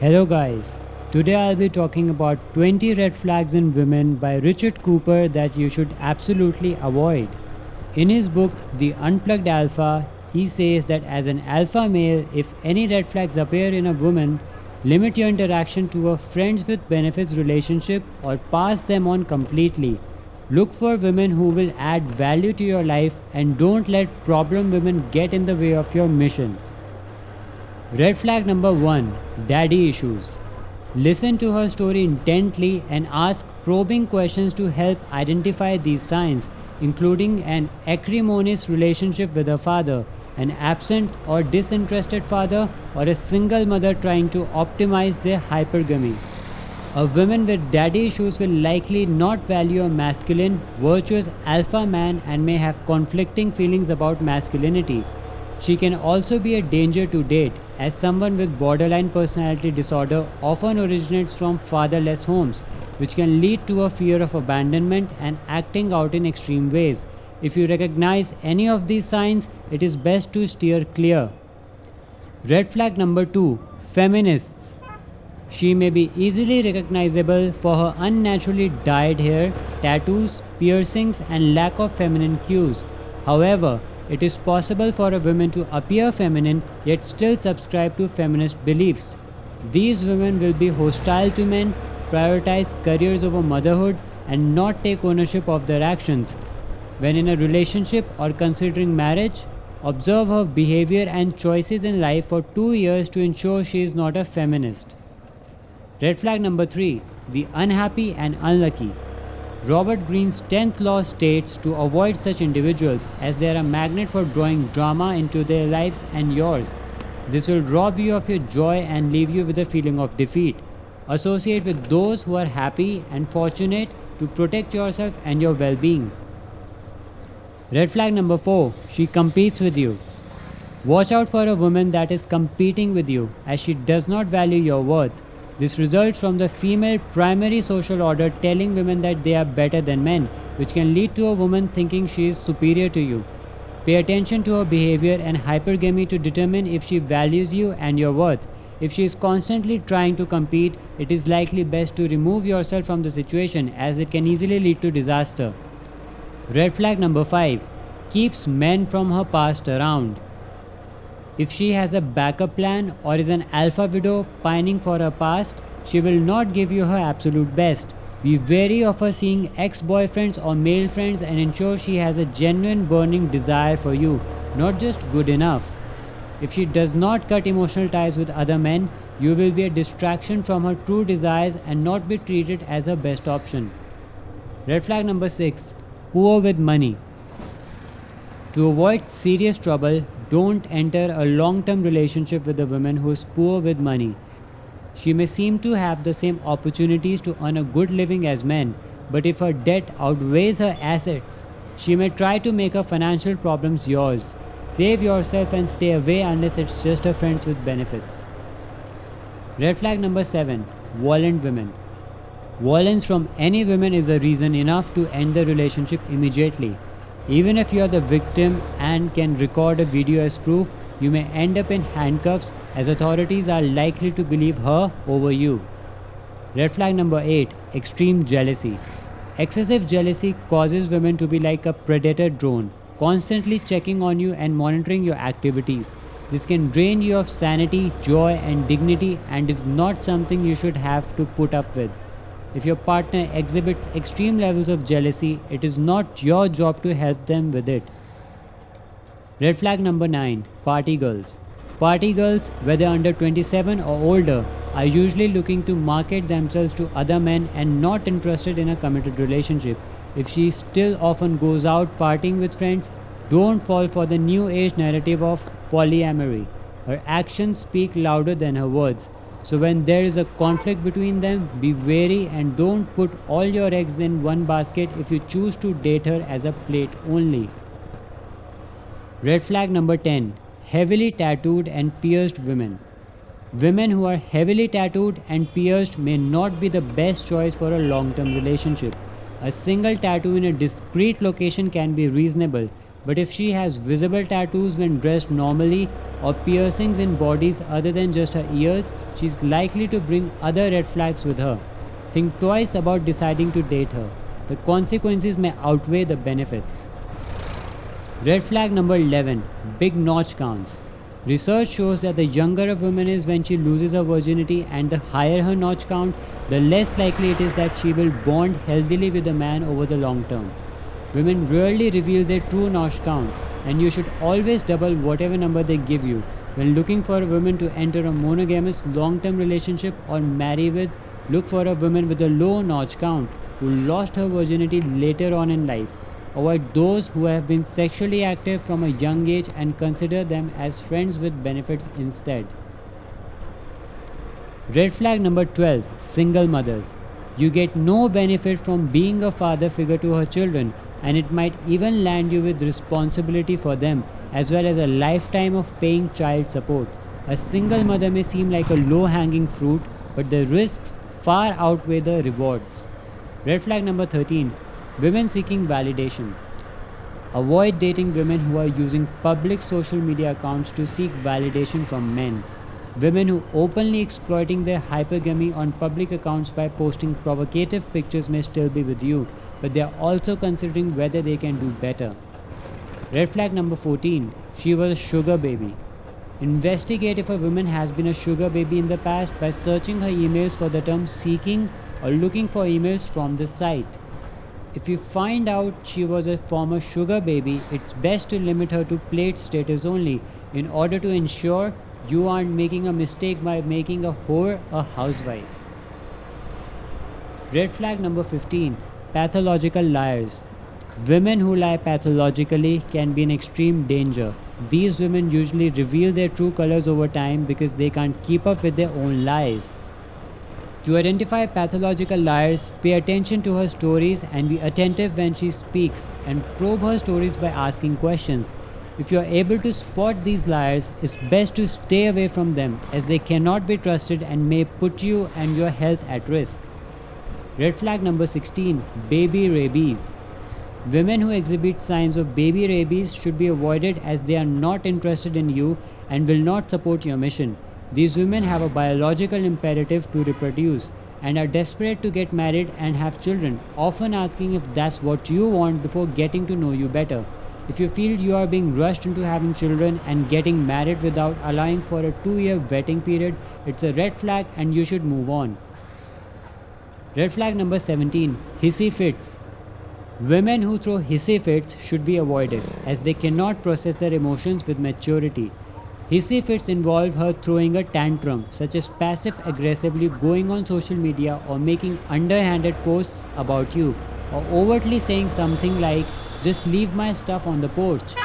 Hello guys, today I'll be talking about 20 red flags in women by Richard Cooper that you should absolutely avoid. In his book, The Unplugged Alpha, he says that as an alpha male, if any red flags appear in a woman, limit your interaction to a friends with benefits relationship or pass them on completely. Look for women who will add value to your life and don't let problem women get in the way of your mission. Red flag number 1, Daddy issues. Listen to her story intently and ask probing questions to help identify these signs, including an acrimonious relationship with her father, an absent or disinterested father, or a single mother trying to optimize their hypergamy. A woman with daddy issues will likely not value a masculine, virtuous alpha man and may have conflicting feelings about masculinity. She can also be a danger to date, as someone with borderline personality disorder often originates from fatherless homes, which can lead to a fear of abandonment and acting out in extreme ways. If you recognize any of these signs, it is best to steer clear. Red flag number 2, Feminists. She may be easily recognizable for her unnaturally dyed hair, tattoos, piercings, and lack of feminine cues. However, it is possible for a woman to appear feminine yet still subscribe to feminist beliefs. These women will be hostile to men, prioritize careers over motherhood, and not take ownership of their actions. When in a relationship or considering marriage, observe her behavior and choices in life for 2 years to ensure she is not a feminist. Red flag number 3, the unhappy and unlucky. Robert Greene's 10th law states to avoid such individuals as they are a magnet for drawing drama into their lives and yours. This will rob you of your joy and leave you with a feeling of defeat. Associate with those who are happy and fortunate to protect yourself and your well-being. Red flag number 4, she competes with you. Watch out for a woman that is competing with you as she does not value your worth. This results from the female primary social order telling women that they are better than men, which can lead to a woman thinking she is superior to you. Pay attention to her behavior and hypergamy to determine if she values you and your worth. If she is constantly trying to compete, it is likely best to remove yourself from the situation as it can easily lead to disaster. Red flag number 5, keeps men from her past around. If she has a backup plan or is an alpha widow pining for her past, she will not give you her absolute best. Be wary of her seeing ex-boyfriends or male friends and ensure she has a genuine burning desire for you, not just good enough. If she does not cut emotional ties with other men, you will be a distraction from her true desires and not be treated as her best option. Red flag number 6, poor with money. To avoid serious trouble, don't enter a long-term relationship with a woman who is poor with money. She may seem to have the same opportunities to earn a good living as men, but if her debt outweighs her assets, she may try to make her financial problems yours. Save yourself and stay away unless it's just a friends with benefits. Red flag number 7, violent women. Violence from any women is a reason enough to end the relationship immediately. Even if you are the victim and can record a video as proof, you may end up in handcuffs as authorities are likely to believe her over you. Red flag number 8, extreme jealousy. Excessive jealousy causes women to be like a predator drone, constantly checking on you and monitoring your activities. This can drain you of sanity, joy, and dignity and is not something you should have to put up with. If your partner exhibits extreme levels of jealousy, it is not your job to help them with it. Red flag number 9, party girls. Party girls, whether under 27 or older, are usually looking to market themselves to other men and not interested in a committed relationship. If she still often goes out partying with friends, don't fall for the new age narrative of polyamory. Her actions speak louder than her words. So when there is a conflict between them, be wary and don't put all your eggs in one basket if you choose to date her as a plate only. Red flag number 10, heavily tattooed and pierced women. Women who are heavily tattooed and pierced may not be the best choice for a long-term relationship. A single tattoo in a discrete location can be reasonable, But if she has visible tattoos when dressed normally or piercings in bodies other than just her ears, she's likely to bring other red flags with her. Think twice about deciding to date her. The consequences may outweigh the benefits. Red flag number 11. Big notch counts. Research shows that the younger a woman is when she loses her virginity and the higher her notch count, the less likely it is that she will bond healthily with a man over the long term. Women rarely reveal their true notch count, and you should always double whatever number they give you. When looking for a woman to enter a monogamous long-term relationship or marry with, look for a woman with a low notch count who lost her virginity later on in life. Avoid those who have been sexually active from a young age and consider them as friends with benefits instead. Red flag number 12. Single mothers. You get no benefit from being a father figure to her children, and it might even land you with responsibility for them as well as a lifetime of paying child support. A single mother may seem like a low-hanging fruit, but the risks far outweigh the rewards. Red flag number 13. Women seeking validation. Avoid dating women who are using public social media accounts to seek validation from men. Women who openly exploiting their hypergamy on public accounts by posting provocative pictures may still be with you, but they are also considering whether they can do better. Red flag number 14. She was a sugar baby. Investigate if a woman has been a sugar baby in the past by searching her emails for the term seeking or looking for emails from the site. If you find out she was a former sugar baby, it's best to limit her to plate status only in order to ensure you aren't making a mistake by making a whore a housewife. Red flag number 15. Pathological liars. Women who lie pathologically can be in extreme danger. These women usually reveal their true colors over time because they can't keep up with their own lies. To identify pathological liars, pay attention to her stories and be attentive when she speaks, and probe her stories by asking questions. If you are able to spot these liars, it's best to stay away from them as they cannot be trusted and may put you and your health at risk. Red flag number 16. Baby rabies. Women who exhibit signs of baby rabies should be avoided as they are not interested in you and will not support your mission. These women have a biological imperative to reproduce and are desperate to get married and have children, often asking if that's what you want before getting to know you better. If you feel you are being rushed into having children and getting married without allowing for a 2-year vetting period, it's a red flag and you should move on. Red flag number 17. Hissy Fits. Women who throw hissy fits should be avoided as they cannot process their emotions with maturity. Hissy fits involve her throwing a tantrum, such as passive-aggressively going on social media or making underhanded posts about you, or overtly saying something like, "Just leave my stuff on the porch."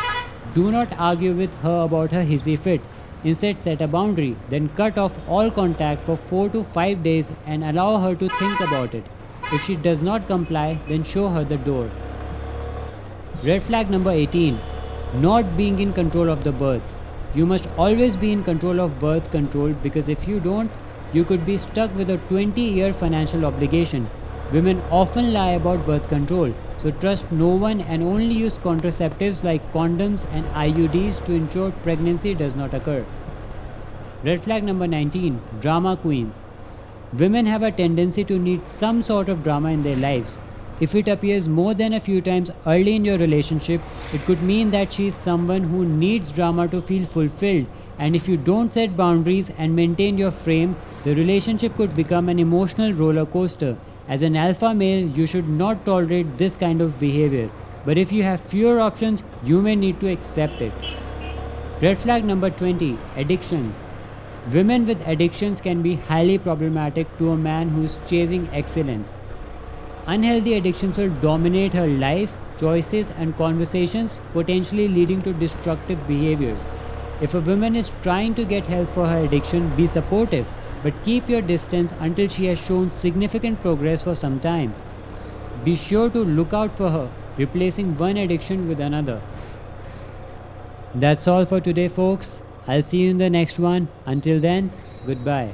Do not argue with her about her hissy fit. Instead, set a boundary, then cut off all contact for 4 to 5 days and allow her to think about it. If she does not comply, then show her the door. Red flag number 18. Not being in control of the birth. You must always be in control of birth control because if you don't, you could be stuck with a 20-year financial obligation. Women often lie about birth control, so trust no one and only use contraceptives like condoms and IUDs to ensure pregnancy does not occur. Red flag number 19. Drama queens. Women have a tendency to need some sort of drama in their lives. If it appears more than a few times early in your relationship, it could mean that she is someone who needs drama to feel fulfilled, and if you don't set boundaries and maintain your frame, the relationship could become an emotional roller coaster. As an alpha male, you should not tolerate this kind of behavior, but if you have fewer options, you may need to accept it. Red flag number 20. Addictions. Women with addictions can be highly problematic to a man who is chasing excellence. Unhealthy addictions will dominate her life, choices, and conversations, potentially leading to destructive behaviors. If a woman is trying to get help for her addiction, be supportive, but keep your distance until she has shown significant progress for some time. Be sure to look out for her, replacing one addiction with another. That's all for today, folks. I'll see you in the next one. Until then, goodbye.